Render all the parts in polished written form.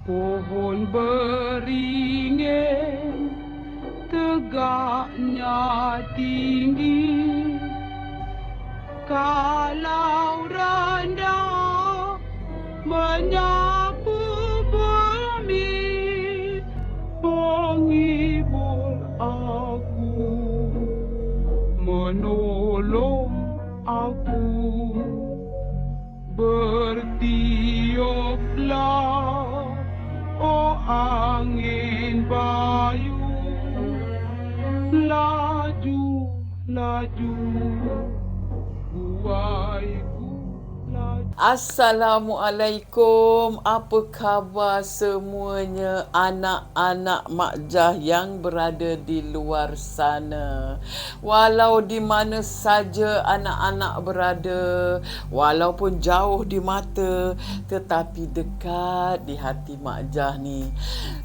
Pohon beringin tegaknya tinggi, kalau rendah menyapu bumi, menghibur aku, menolong aku. Bertiuplah, oh angin bayu, laju, laju, buaiku laju. Assalamualaikum. Apa khabar semuanya anak-anak Mak Jah yang berada di luar sana? Walau di mana saja anak-anak berada, walaupun jauh di mata tetapi dekat di hati Mak Jah ni.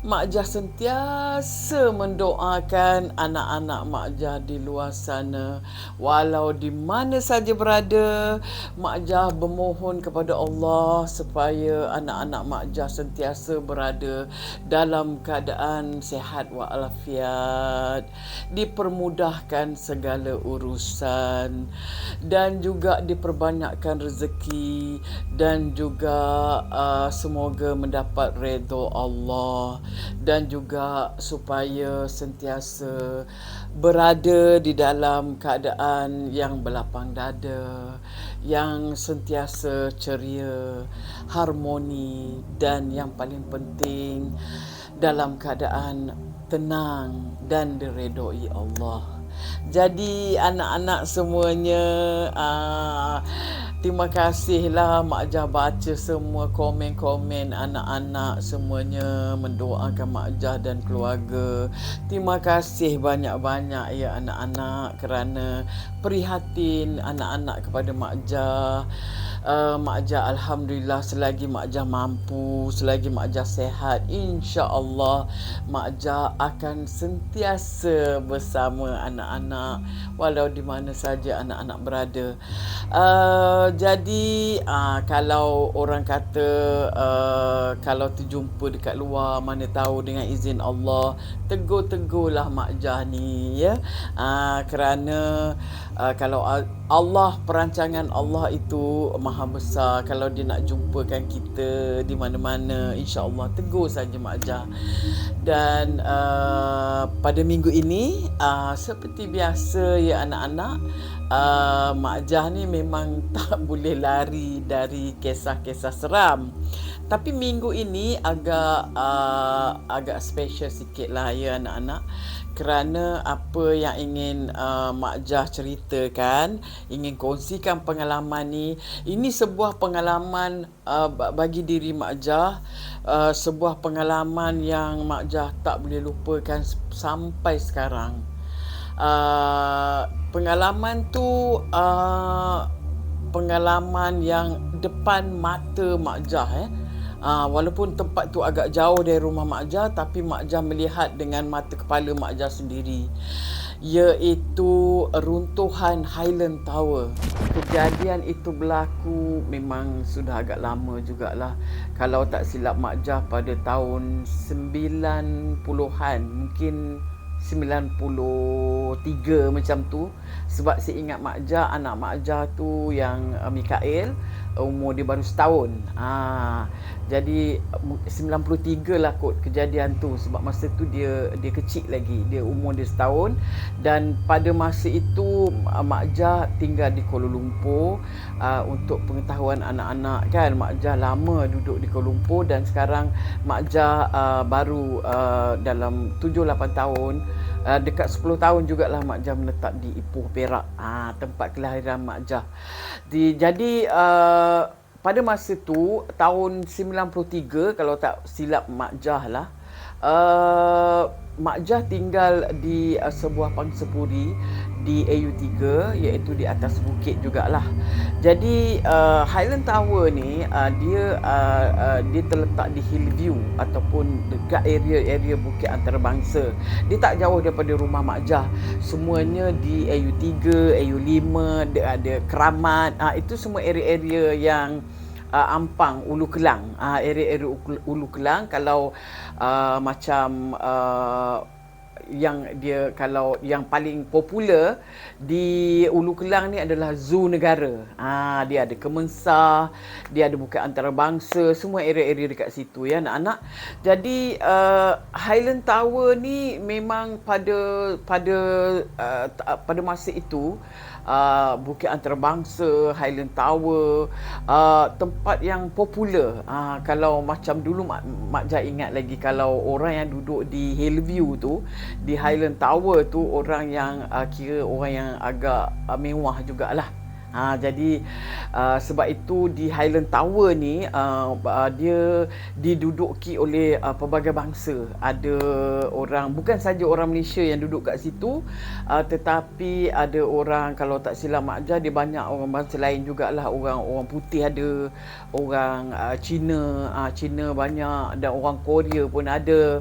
Mak Jah sentiasa mendoakan anak-anak Mak Jah di luar sana. Walau di mana saja berada, Mak Jah bermohon kepada Allah supaya anak-anak Mak Jah sentiasa berada dalam keadaan sihat walafiat, dipermudahkan segala urusan dan juga diperbanyakkan rezeki dan juga semoga mendapat redha Allah dan juga supaya sentiasa berada di dalam keadaan yang berlapang dada, yang sentiasa ceria, harmoni dan yang paling penting dalam keadaan tenang dan diredai Allah. Jadi anak-anak semuanya, terima kasihlah Mak Jah baca semua komen-komen anak-anak semuanya mendoakan Mak Jah dan keluarga. Terima kasih banyak-banyak ya anak-anak kerana prihatin anak-anak kepada Mak Jah. Mak Jah alhamdulillah selagi Mak Jah mampu, selagi Mak Jah sehat, insya-Allah Mak Jah akan sentiasa bersama anak-anak walau di mana saja anak-anak berada. Jadi kalau orang kata kalau terjumpa dekat luar, mana tahu dengan izin Allah, tegur-tegurlah Mak Jah ni ya. Kerana kalau Allah, perancangan Allah itu maha besar. Kalau dia nak jumpakan kita di mana-mana, insya-Allah tegur saja Mak Jah. Dan pada minggu ini seperti biasa ya anak-anak, Mak Jah ni memang tak boleh lari dari kisah-kisah seram. Tapi minggu ini agak special sikit lah ya anak-anak. Kerana apa yang ingin Mak Jah ceritakan, ingin kongsikan pengalaman ni. Ini sebuah pengalaman bagi diri Mak Jah, sebuah pengalaman yang Mak Jah tak boleh lupakan sampai sekarang. Pengalaman tu pengalaman yang depan mata Mak Jah. Walaupun tempat tu agak jauh dari rumah Mak Jah, tapi Mak Jah melihat dengan mata kepala Mak Jah sendiri, iaitu runtuhan Highland Tower. Kejadian itu berlaku memang sudah agak lama jugalah. Kalau tak silap Mak Jah pada tahun 90-an, mungkin 93 macam tu. Sebab saya ingat Mak Jah, anak Mak Jah tu yang Mikael, umur dia baru setahun. Jadi 93 lah kot kejadian tu. Sebab masa tu dia kecil lagi, dia umur dia setahun. Dan pada masa itu Mak Jah tinggal di Kuala Lumpur. Untuk pengetahuan anak-anak kan, Mak Jah lama duduk di Kuala Lumpur. Dan sekarang Mak Jah baru dalam 7-8 tahun, dekat 10 tahun jugalah Mak Jah menetap di Ipoh, Perak, tempat kelahiran Mak Jah. Jadi pada masa tu tahun 93 kalau tak silap Mak Jah lah, Mak Jah tinggal di sebuah pangsapuri di AU3, iaitu di atas bukit jugalah. Jadi Highland Tower ni dia terletak di Hillview ataupun dekat area-area bukit antarabangsa. Dia tak jauh daripada rumah Mak Jah. Semuanya di AU3, AU5, ada Keramat. Itu semua area-area yang Ampang, Ulu Kelang. Area-area Ulu Kelang kalau macam yang dia kalau yang paling popular di Ulu Kelang ni adalah Zoo Negara. Dia ada Kemensah, dia ada Bukit Antarabangsa, semua area-area dekat situ ya anak-anak. Jadi Highland Tower ni memang pada masa itu Bukit Antarabangsa, Highland Tower, tempat yang popular. Kalau macam dulu Mak Jah ingat lagi, kalau orang yang duduk di Hillview tu, di Highland Tower tu, orang yang kira orang yang agak mewah jugalah. Jadi sebab itu di Highland Tower ni dia diduduki oleh pelbagai bangsa. Ada orang, bukan saja orang Malaysia yang duduk kat situ, tetapi ada orang, kalau tak silap Mak Jah, dia banyak orang bangsa lain jugalah. Orang putih ada, orang Cina banyak, dan orang Korea pun ada.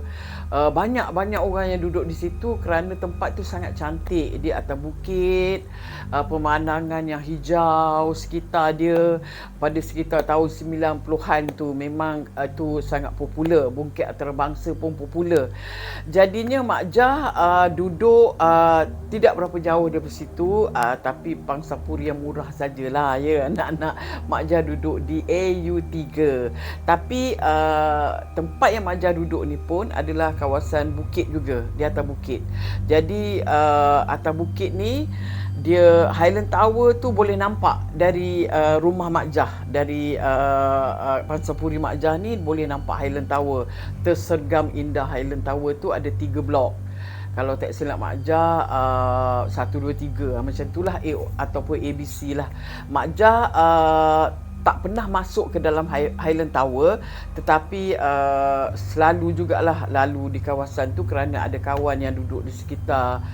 Banyak orang yang duduk di situ kerana tempat tu sangat cantik. Di atas bukit, pemandangan yang hijau sekitar dia. Pada sekitar tahun 90-an tu memang tu sangat popular. Bukit Antarabangsa pun popular. Jadinya Mak Jah duduk tidak berapa jauh daripada situ, tapi pangsapuri yang murah sajalah ya anak-anak. Mak Jah duduk di AU3. Tapi tempat yang Mak Jah duduk ni pun adalah kawasan bukit juga, di atas bukit. Jadi atas bukit ni, dia Highland Tower tu boleh nampak dari rumah Mak Jah, dari pangsapuri Mak Jah ni boleh nampak Highland Tower. Tersergam indah Highland Tower tu, ada 3 blok. Kalau tak silap Mak Jah 1, 2, 3 macam itulah, ataupun ABC lah. Mak Jah tak pernah masuk ke dalam Highland Tower, tetapi selalu jugalah lalu di kawasan tu kerana ada kawan yang duduk di sekitar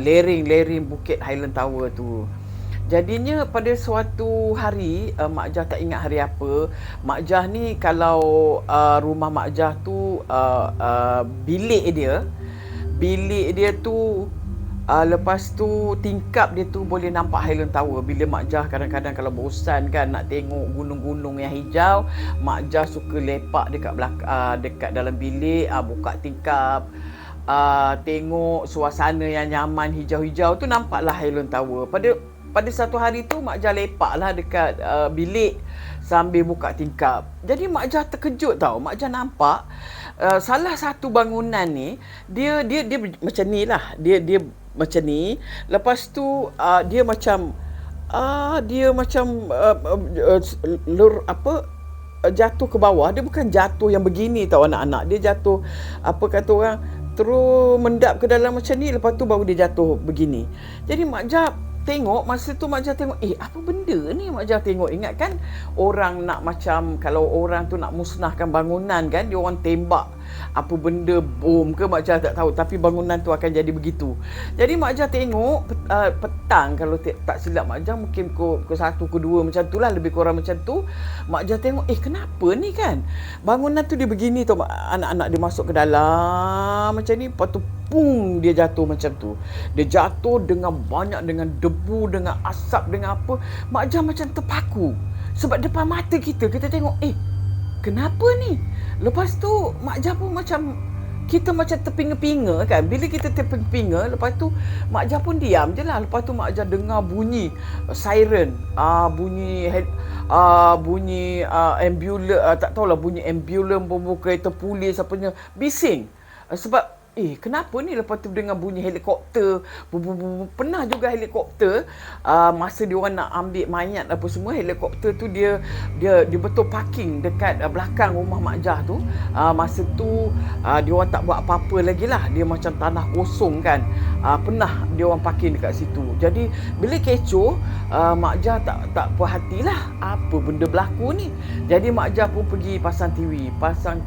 lereng bukit Highland Tower tu. Jadinya pada suatu hari, Mak Jah tak ingat hari apa, Mak Jah ni kalau rumah Mak Jah tu bilik dia tu lepas tu tingkap dia tu boleh nampak Highland Tower. Bila Mak Jah kadang-kadang kalau bosan kan nak tengok gunung-gunung yang hijau, Mak Jah suka lepak dekat dalam bilik, buka tingkap, tengok suasana yang nyaman hijau-hijau tu, nampaklah Highland Tower. Pada satu hari tu Mak Jah lepaklah dekat bilik sambil buka tingkap. Jadi Mak Jah terkejut tau. Mak Jah nampak salah satu bangunan ni dia macam ni lah. Dia macam ni. Lepas tu dia macam jatuh ke bawah. Dia bukan jatuh yang begini tau anak-anak. Dia jatuh, apa kata orang, terus mendap ke dalam macam ni, lepas tu baru dia jatuh begini. Jadi Mak Jah tengok, masa tu Mak Jah tengok, apa benda ni? Mak Jah tengok, ingat kan orang nak macam, kalau orang tu nak musnahkan bangunan kan, dia orang tembak apa benda, bom ke, Mak Jah tak tahu, tapi bangunan tu akan jadi begitu. Jadi Mak Jah tengok petang, kalau tak silap Mak Jah mungkin pukul 1, pukul 2 macam tu lah, lebih kurang macam tu. Mak Jah tengok, kenapa ni kan bangunan tu dia begini tau. Anak-anak dia masuk ke dalam macam ni, lepas tu pung, dia jatuh macam tu. Dia jatuh dengan banyak, dengan debu, dengan asap, dengan apa. Mak Jah macam terpaku. Sebab depan mata kita tengok, kenapa ni? Lepas tu Mak Jah pun macam, kita macam terpinga-pinga kan. Bila kita terpinga-pinga, lepas tu Mak Jah pun diam je lah. Lepas tu Mak Jah dengar bunyi siren, bunyi ambulans, tak tahulah, bunyi ambulans, bomba kereta polis, apanya, bising. Sebab kenapa ni? Lepas tu dengan bunyi helikopter. Pernah juga helikopter, masa dia orang nak ambil mayat apa semua, helikopter tu dia betul parking dekat belakang rumah Mak Jah tu. Masa tu dia orang tak buat apa-apa lagi lah, dia macam tanah kosong kan. Pernah dia orang parking dekat situ. Jadi bila kecoh, Mak Jah tak puas hatilah, apa benda berlaku ni. Jadi Mak Jah pun pergi pasang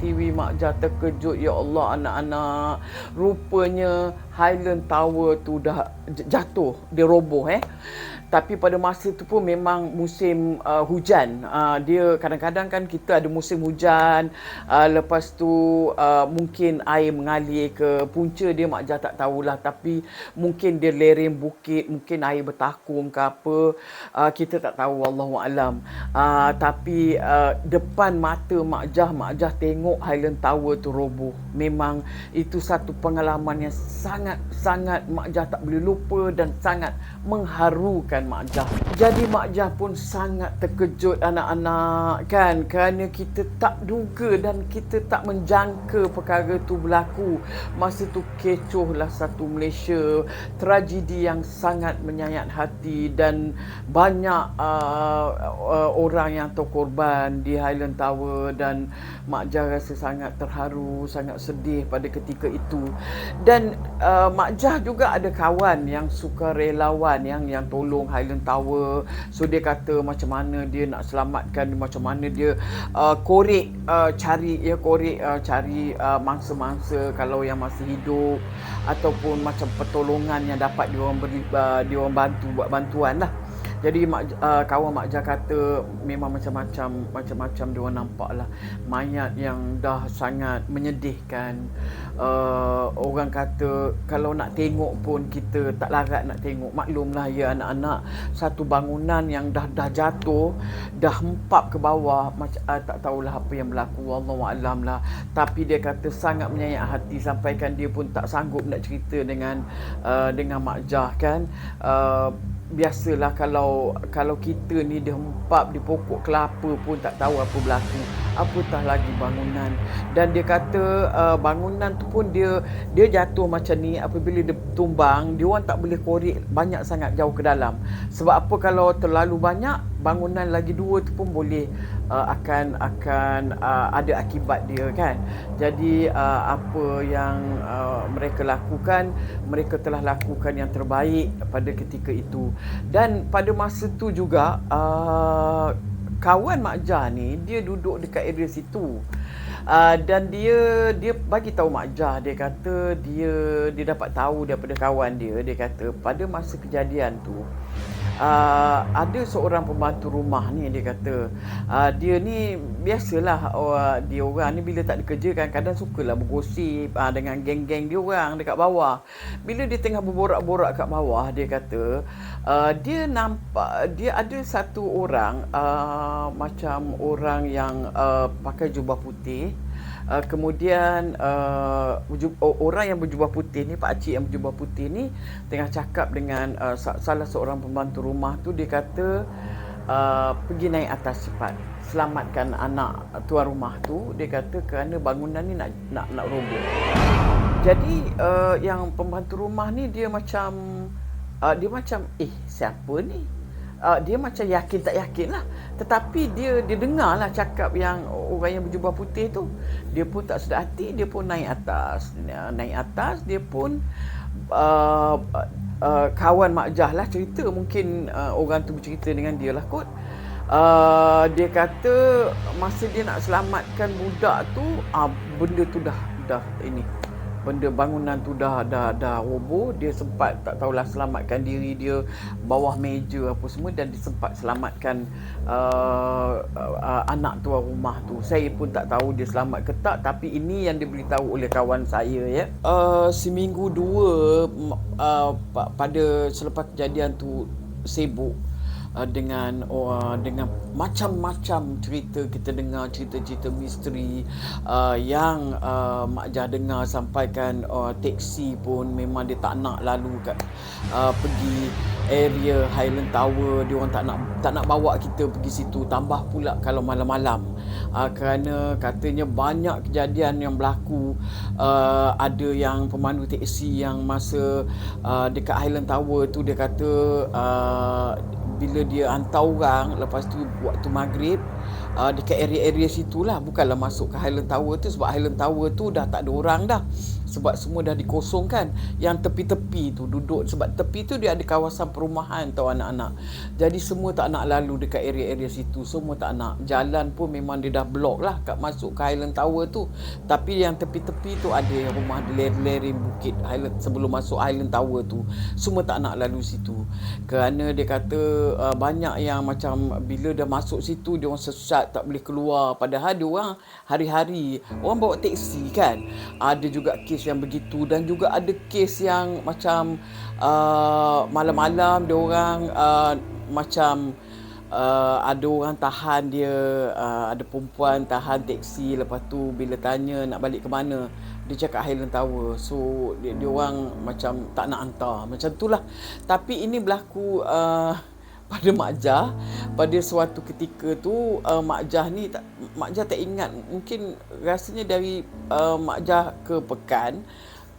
TV. Mak Jah terkejut, ya Allah anak-anak, rupanya Highland Tower tu dah jatuh, dia roboh. Tapi pada masa tu pun memang musim hujan. Dia kadang-kadang kan kita ada musim hujan, lepas tu mungkin air mengalir ke punca dia Mak Jah tak tahulah, tapi mungkin dia lereng bukit, mungkin air bertakung ke apa, kita tak tahu, wallahu alam. Tapi depan mata Mak Jah tengok Highland Tower tu roboh. Memang itu satu pengalaman yang sangat-sangat Mak Jah tak boleh lupa dan sangat mengharukan Mak Jah. Jadi Mak Jah pun sangat terkejut anak-anak kan, kerana kita tak duga dan kita tak menjangka perkara tu berlaku. Masa tu kecohlah satu Malaysia, tragedi yang sangat menyayat hati dan banyak orang yang terkorban di Highland Tower, dan Mak Jah rasa sangat terharu, sangat sedih pada ketika itu. Dan Mak Jah juga ada kawan yang sukarelawan yang tolong Highland Tower. So dia kata macam mana dia nak selamatkan, macam mana dia cari mangsa-mangsa kalau yang masih hidup, ataupun macam pertolongan yang dapat diorang bantu, buat bantuan lah. Jadi kawan Mak Jah kata memang macam-macam diorang nampak lah. Mayat yang dah sangat menyedihkan. Orang kata kalau nak tengok pun kita tak larat nak tengok. Maklumlah ya anak-anak, satu bangunan yang dah jatuh, dah hempap ke bawah, tak tahulah apa yang berlaku, wallahu alam lah. Tapi dia kata sangat menyayat hati, sampaikan dia pun tak sanggup nak cerita dengan Mak Jah kan. Biasalah kalau kita ni dihempap di pokok kelapa pun tak tahu apa berlaku, apatah lagi bangunan. Dan dia kata bangunan tu pun dia jatuh macam ni, apabila dia tumbang, dia orang tak boleh korek banyak sangat jauh ke dalam. Sebab apa, kalau terlalu banyak, bangunan lagi dua tu pun boleh akan ada akibat dia kan. Jadi apa yang mereka lakukan, mereka telah lakukan yang terbaik pada ketika itu. Dan pada masa tu juga kawan Mak Jah ni dia duduk dekat area situ. Dan dia bagi tahu Mak Jah, dia kata dia dapat tahu daripada kawan dia kata pada masa kejadian tu ada seorang pembantu rumah ni, dia kata dia ni biasalah dia orang ni bila tak ada kerja kan kadang sukalah bergosip dengan geng-geng dia orang dekat bawah. Bila dia tengah berborak-borak kat bawah, dia kata dia nampak dia ada satu orang macam orang yang pakai jubah putih. Kemudian orang yang berjubah putih ni, pakcik yang berjubah putih ni tengah cakap dengan salah seorang pembantu rumah tu. Dia kata pergi naik atas cepat, selamatkan anak tuan rumah tu. Dia kata kerana bangunan ni nak roboh. Jadi yang pembantu rumah ni dia macam siapa ni? Dia macam yakin tak yakin lah. Tetapi dia dengarlah cakap yang orang yang berjubah putih tu. Dia pun tak sedar hati, dia pun naik atas. Dia pun kawan Mak Jah lah cerita, mungkin orang tu bercerita dengan dia lah kot. Dia kata masa dia nak selamatkan budak tu, benda tu dah ini, benda bangunan tu dah roboh. Dia sempat tak tahulah selamatkan diri dia bawah meja apa semua, dan dia sempat selamatkan anak tuan rumah tu. Saya pun tak tahu dia selamat ke tak, tapi ini yang diberitahu oleh kawan saya ya. Seminggu dua pada selepas kejadian tu sibuk dengan macam-macam cerita. Kita dengar cerita-cerita misteri yang Mak Jah dengar, sampaikan teksi pun memang dia tak nak lalu pergi area Highland Tower. Dia orang tak nak bawa kita pergi situ, tambah pula kalau malam-malam, kerana katanya banyak kejadian yang berlaku. Ada yang pemandu teksi yang masa dekat Highland Tower tu, dia kata bila dia hantar orang, lepas tu waktu maghrib dekat area-area situlah, bukanlah masuk ke Highland Tower tu, sebab Highland Tower tu dah tak ada orang dah. sebab semua dah dikosongkan. Yang tepi-tepi tu duduk, sebab tepi tu dia ada kawasan perumahan tau anak-anak. Jadi semua tak nak lalu dekat area-area situ, semua tak nak. Jalan pun memang dia dah block lah kat masuk ke Highland Tower tu. Tapi yang tepi-tepi tu ada yang rumah lereng bukit Highland, sebelum masuk Highland Tower tu, semua tak nak lalu situ. Kerana dia kata banyak yang macam bila dah masuk situ dia orang sesat, tak boleh keluar. Padahal dia orang hari-hari orang bawa teksi kan. Ada juga kes yang begitu, dan juga ada kes yang macam malam-malam dia orang macam ada orang tahan dia, ada perempuan tahan teksi, lepas tu bila tanya nak balik ke mana, dia cakap Highland Tower. So dia orang macam tak nak hantar, macam itulah. Tapi ini berlaku pada Mak Jah. Pada suatu ketika tu Mak Jah tak ingat, mungkin rasanya dari Mak Jah ke Pekan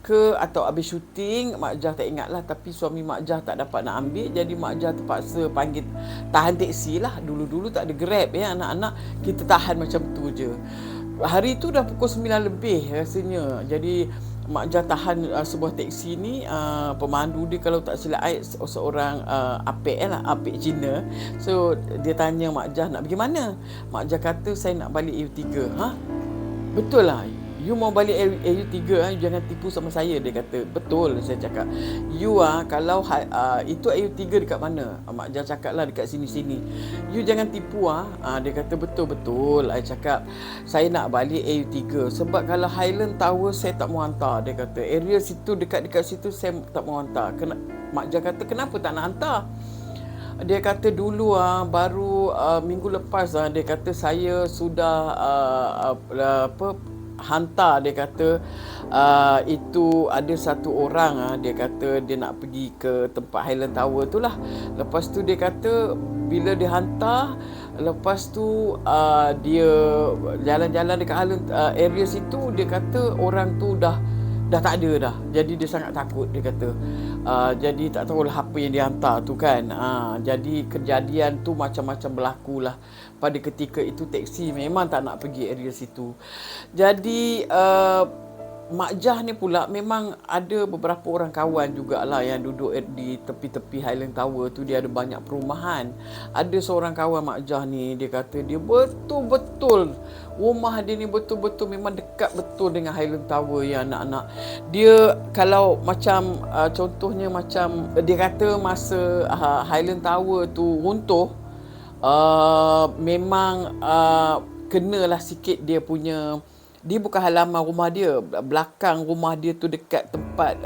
ke atau habis syuting, Mak Jah tak ingat lah. Tapi suami Mak Jah tak dapat nak ambil, jadi Mak Jah terpaksa panggil tahan teksi lah. Dulu-dulu tak ada Grab ya anak-anak, kita tahan macam tu je. Hari tu dah pukul 9 lebih rasanya. Jadi Mak Jah tahan sebuah teksi ni. Pemandu dia kalau tak silap seorang apek apek Cina. So dia tanya Mak Jah nak pergi mana. Mak Jah kata saya nak balik AU3. Betul lah, you mau balik AU3, you jangan tipu sama saya. Dia kata betul. Saya cakap you kalau itu AU3 dekat mana? Mak Jah cakap lah dekat sini-sini. You jangan tipu Dia kata betul-betul. I cakap saya nak balik AU3 sebab kalau Highland Tower saya tak mau hantar. Dia kata area situ, dekat-dekat situ saya tak mau hantar. Mak Jah kata kenapa tak nak hantar? Dia kata dulu baru minggu lepas dia kata saya sudah hantar. Dia kata itu ada satu orang dia kata dia nak pergi ke tempat Highland Tower tu lah. Lepas tu dia kata bila dia hantar, lepas tu dia jalan-jalan dekat Highland area situ, dia kata orang tu dah tak ada dah. Jadi dia sangat takut, dia kata. Jadi tak tahulah apa yang dia hantar tu kan. Jadi kejadian tu macam-macam berlaku lah. Pada ketika itu teksi memang tak nak pergi area situ. Jadi Mak Jah ni pula memang ada beberapa orang kawan jugalah yang duduk di tepi-tepi Highland Tower tu. Dia ada banyak perumahan. Ada seorang kawan Mak Jah ni, dia kata dia betul-betul rumah dia ni betul-betul memang dekat betul dengan Highland Tower ya anak-anak. Dia kalau macam contohnya macam dia kata masa Highland Tower tu runtuh, memang kenalah sikit dia punya. Dia bukan halaman rumah dia, belakang rumah dia tu dekat tempat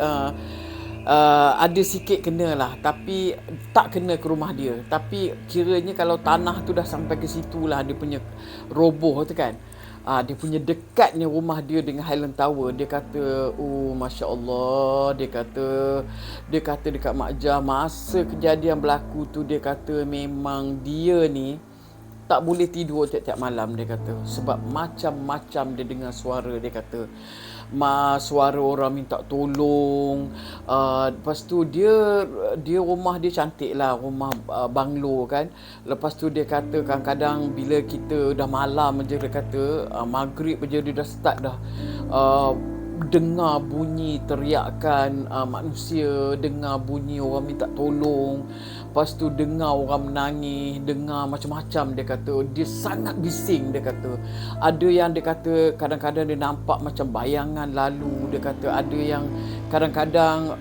ada sikit kena lah, tapi tak kena ke rumah dia. Tapi kiranya kalau tanah tu dah sampai ke situ lah, dia punya roboh tu kan. Dia punya dekatnya rumah dia dengan Highland Tower. Dia kata Masya Allah. Dia kata dekat Mak Jah masa kejadian berlaku tu, dia kata memang dia ni tak boleh tidur tiap-tiap malam. Dia kata sebab macam-macam dia dengar suara. Dia kata suara orang minta tolong. Lepas tu dia rumah dia cantik lah, rumah banglo kan. Lepas tu dia kata kadang-kadang bila kita dah malam je, dia kata maghrib je dia dah start dah dengar bunyi teriakan manusia, dengar bunyi orang minta tolong. Lepas tu dengar orang menangis, dengar macam-macam. Dia kata dia sangat bising. Dia kata ada yang dia kata kadang-kadang dia nampak macam bayangan lalu. Dia kata ada yang kadang-kadang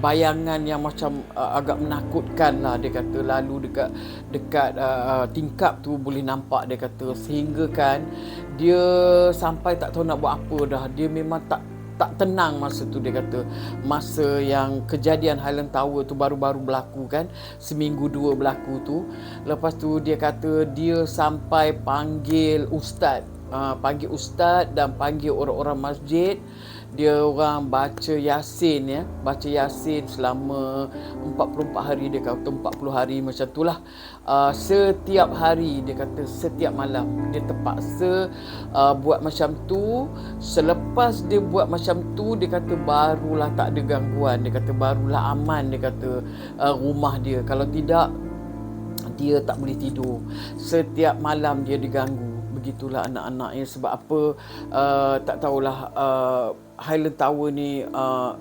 bayangan yang macam agak menakutkan lah. Dia kata lalu dekat tingkap tu boleh nampak. Dia kata sehingga kan dia sampai tak tahu nak buat apa dah. Dia memang tak tenang masa tu. Dia kata masa yang kejadian Highland Tower tu baru-baru berlaku kan, seminggu dua berlaku tu. Lepas tu dia kata dia sampai panggil ustaz dan panggil orang-orang masjid. Dia orang baca Yasin baca Yasin selama 44 hari. Dia kata 40 hari macam itulah. Setiap hari, dia kata setiap malam dia terpaksa buat macam tu. Selepas dia buat macam tu, dia kata barulah tak ada gangguan. Dia kata barulah aman. Dia kata rumah dia, kalau tidak dia tak boleh tidur. Setiap malam dia diganggu. Begitulah anak-anak sebab apa tak tahulah Highland Tower ni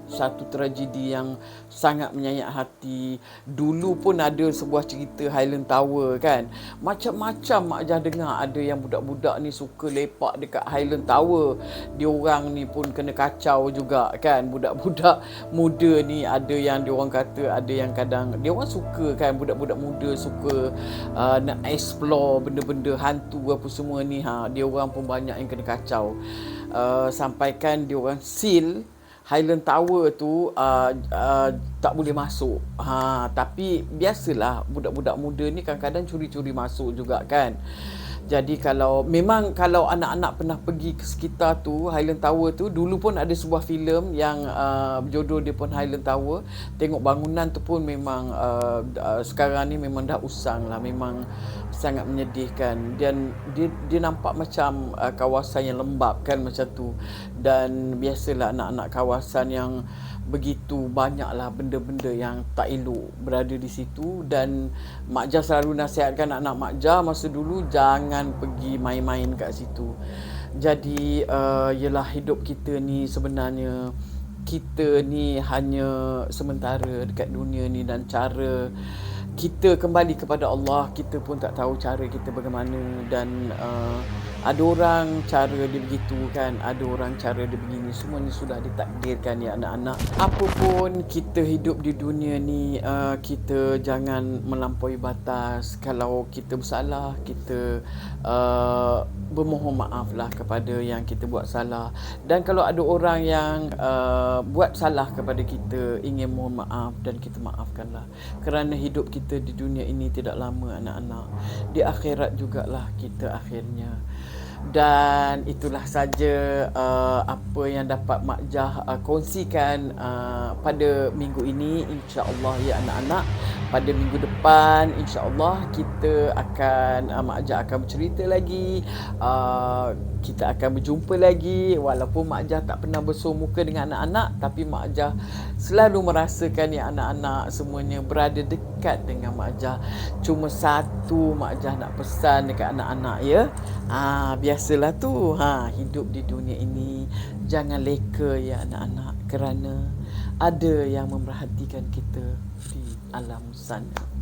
satu tragedi yang sangat menyayat hati. Dulu pun ada sebuah cerita Highland Tower kan. Macam-macam Mak Jah dengar, ada yang budak-budak ni suka lepak dekat Highland Tower. Diorang ni pun kena kacau juga kan. Budak-budak muda ni ada yang diorang kata, ada yang kadang diorang suka kan, budak-budak muda suka nak explore benda-benda hantu apa semua ni. Diorang pun banyak yang kena kacau. Sampaikan diorang seal Highland Tower tu tak boleh masuk. Tapi biasalah budak-budak muda ni kadang-kadang curi-curi masuk juga kan. Jadi kalau anak-anak pernah pergi ke sekitar tu, Highland Tower tu, dulu pun ada sebuah filem yang berjudul dia pun Highland Tower. Tengok bangunan tu pun memang sekarang ni memang dah usang lah, memang sangat menyedihkan. Dan dia nampak macam kawasan yang lembap kan macam tu. Dan biasalah anak-anak kawasan yang begitu banyaklah benda-benda yang tak elok berada di situ. Dan Mak Jah selalu nasihatkan anak-anak Mak Jah masa dulu jangan pergi main-main kat situ. Jadi ialah hidup kita ni sebenarnya, kita ni hanya sementara dekat dunia ni, dan cara kita kembali kepada Allah, kita pun tak tahu cara kita bagaimana. Dan ada orang cara dia begitu kan, ada orang cara dia begini. Semuanya sudah ditakdirkan ya anak-anak. Apapun kita hidup di dunia ni, kita jangan melampaui batas. Kalau kita bersalah, kita bermohon maaf lah kepada yang kita buat salah. Dan kalau ada orang yang buat salah kepada kita, ingin mohon maaf dan kita maafkanlah. Kerana hidup kita di dunia ini tidak lama anak-anak. Di akhirat jugalah kita akhirnya. Dan itulah saja apa yang dapat Mak Jah kongsikan pada minggu ini. InsyaAllah ya anak-anak, pada minggu depan InsyaAllah kita akan Mak Jah akan bercerita lagi, kita akan berjumpa lagi. Walaupun Mak Jah tak pernah bersua muka dengan anak-anak, tapi Mak Jah selalu merasakan yang anak-anak semuanya berada dekat dengan Mak Jah. Cuma satu Mak Jah nak pesan dekat anak-anak ya, biasalah tu, hidup di dunia ini jangan leka ya anak-anak, kerana ada yang memerhatikan kita di alam sana.